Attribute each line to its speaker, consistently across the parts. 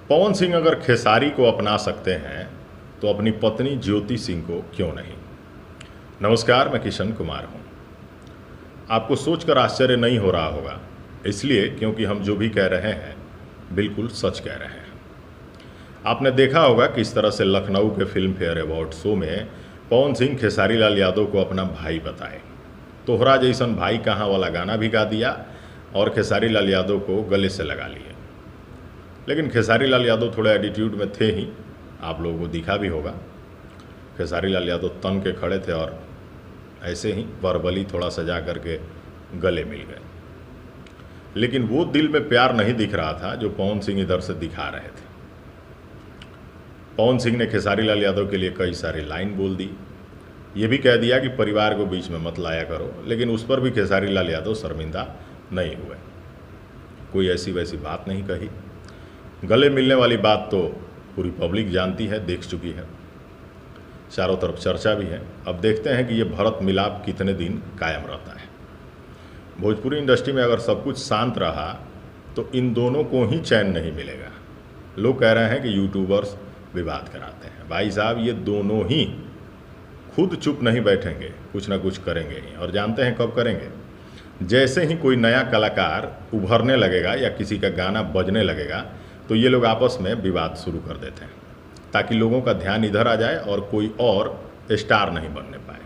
Speaker 1: पवन सिंह अगर खेसारी को अपना सकते हैं तो अपनी पत्नी ज्योति सिंह को क्यों नहीं। नमस्कार, मैं किशन कुमार हूं। आपको सोचकर आश्चर्य नहीं हो रहा होगा, इसलिए क्योंकि हम जो भी कह रहे हैं बिल्कुल सच कह रहे हैं। आपने देखा होगा कि इस तरह से लखनऊ के फिल्म फेयर अवार्ड शो में पवन सिंह खेसारी लाल यादव को अपना भाई बताए। तोहरा जैसन भाई कहाँ वाला गाना भी गा दिया और खेसारी लाल यादव को गले से लगा लिए। लेकिन खेसारी लाल यादव थोड़े एटीट्यूड में थे ही, आप लोगों को दिखा भी होगा। खेसारी लाल यादव तन के खड़े थे और ऐसे ही वर्बली थोड़ा सजा करके गले मिल गए। लेकिन वो दिल में प्यार नहीं दिख रहा था जो पवन सिंह इधर से दिखा रहे थे। पवन सिंह ने खेसारी लाल यादव के लिए कई सारी लाइन बोल दी, ये भी कह दिया कि परिवार को बीच में मत लाया करो, लेकिन उस पर भी खेसारी लाल यादव शर्मिंदा नहीं हुए। कोई ऐसी वैसी बात नहीं कही। गले मिलने वाली बात तो पूरी पब्लिक जानती है, देख चुकी है, चारों तरफ चर्चा भी है। अब देखते हैं कि ये भरत मिलाप कितने दिन कायम रहता है। भोजपुरी इंडस्ट्री में अगर सब कुछ शांत रहा तो इन दोनों को ही चैन नहीं मिलेगा। लोग कह रहे हैं कि यूट्यूबर्स विवाद कराते हैं। भाई साहब, ये दोनों ही खुद चुप नहीं बैठेंगे, कुछ ना कुछ करेंगे ही। और जानते हैं कब करेंगे? जैसे ही कोई नया कलाकार उभरने लगेगा या किसी का गाना बजने लगेगा तो ये लोग आपस में विवाद शुरू कर देते हैं, ताकि लोगों का ध्यान इधर आ जाए और कोई और स्टार नहीं बनने पाए,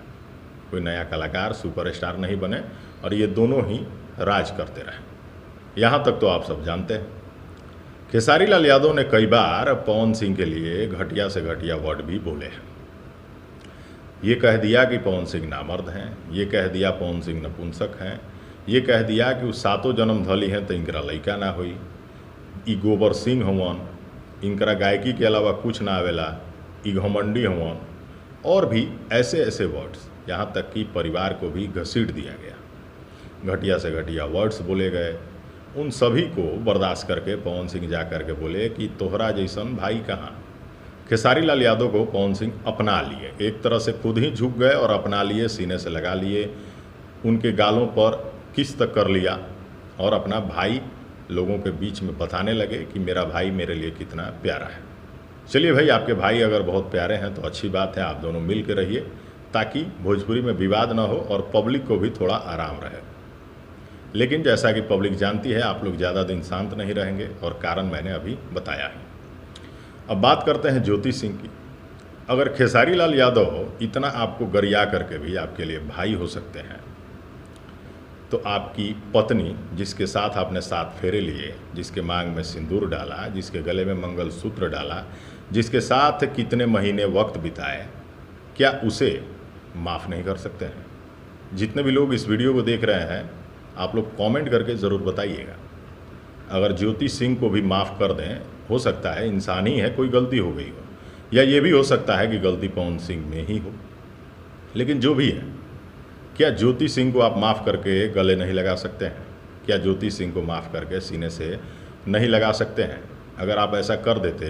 Speaker 1: कोई नया कलाकार सुपरस्टार नहीं बने और ये दोनों ही राज करते रहें। यहाँ तक तो आप सब जानते हैं। खेसारी लाल यादव ने कई बार पवन सिंह के लिए घटिया से घटिया वर्ड भी बोले हैं। ये कह दिया कि पवन सिंह नामर्द हैं, ये कह दिया पवन सिंह नपुंसक हैं, ये कह दिया कि वो सातों जन्म धली हैं तो इनकरा लइका ना होई, ई गोबर सिंह हवन, इनकरा गायकी के अलावा कुछ ना आवेला, ई घमंडी हवन, और भी ऐसे ऐसे वर्ड्स। यहाँ तक कि परिवार को भी घसीट दिया गया, घटिया से घटिया वर्ड्स बोले गए। उन सभी को बर्दाश्त करके पवन सिंह जा कर के बोले कि तोहरा जैसन भाई कहाँ। खेसारी लाल यादव को पवन सिंह अपना लिए, एक तरह से खुद ही झुक गए और अपना लिए, सीने से लगा लिए, उनके गालों पर किस तक कर लिया और अपना भाई लोगों के बीच में बताने लगे कि मेरा भाई मेरे लिए कितना प्यारा है। चलिए भाई, आपके भाई अगर बहुत प्यारे हैं तो अच्छी बात है, आप दोनों मिल के रहिए ताकि भोजपुरी में विवाद ना हो और पब्लिक को भी थोड़ा आराम रहे। लेकिन जैसा कि पब्लिक जानती है, आप लोग ज़्यादा दिन शांत नहीं रहेंगे और कारण मैंने अभी बताया है। अब बात करते हैं ज्योति सिंह की। अगर खेसारी लाल यादव इतना आपको गरिया करके भी आपके लिए भाई हो सकते हैं तो आपकी पत्नी, जिसके साथ आपने 7 फेरे लिए, जिसके मांग में सिंदूर डाला, जिसके गले में मंगलसूत्र डाला, जिसके साथ कितने महीने वक्त बिताए, क्या उसे माफ़ नहीं कर सकते हैं? जितने भी लोग इस वीडियो को देख रहे हैं, आप लोग कमेंट करके ज़रूर बताइएगा। अगर ज्योति सिंह को भी माफ़ कर दें, हो सकता है इंसान ही है, कोई गलती हो गई हो, या ये भी हो सकता है कि गलती पवन सिंह में ही हो। लेकिन जो भी है, क्या ज्योति सिंह को आप माफ़ करके गले नहीं लगा सकते हैं? क्या ज्योति सिंह को माफ़ करके सीने से नहीं लगा सकते हैं? अगर आप ऐसा कर देते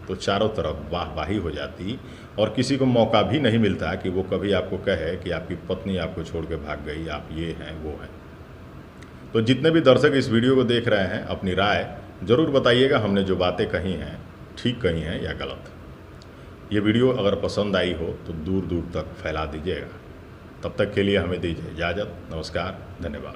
Speaker 1: तो चारों तरफ वाहवाही हो जाती और किसी को मौका भी नहीं मिलता कि वो कभी आपको कहे कि आपकी पत्नी आपको छोड़ के भाग गई, आप ये हैं वो हैं। तो जितने भी दर्शक इस वीडियो को देख रहे हैं, अपनी राय ज़रूर बताइएगा। हमने जो बातें कही हैं ठीक कही हैं या गलत। ये वीडियो अगर पसंद आई हो तो दूर दूर तक फैला दीजिएगा। तब तक के लिए हमें दीजिए इजाज़त। नमस्कार, धन्यवाद।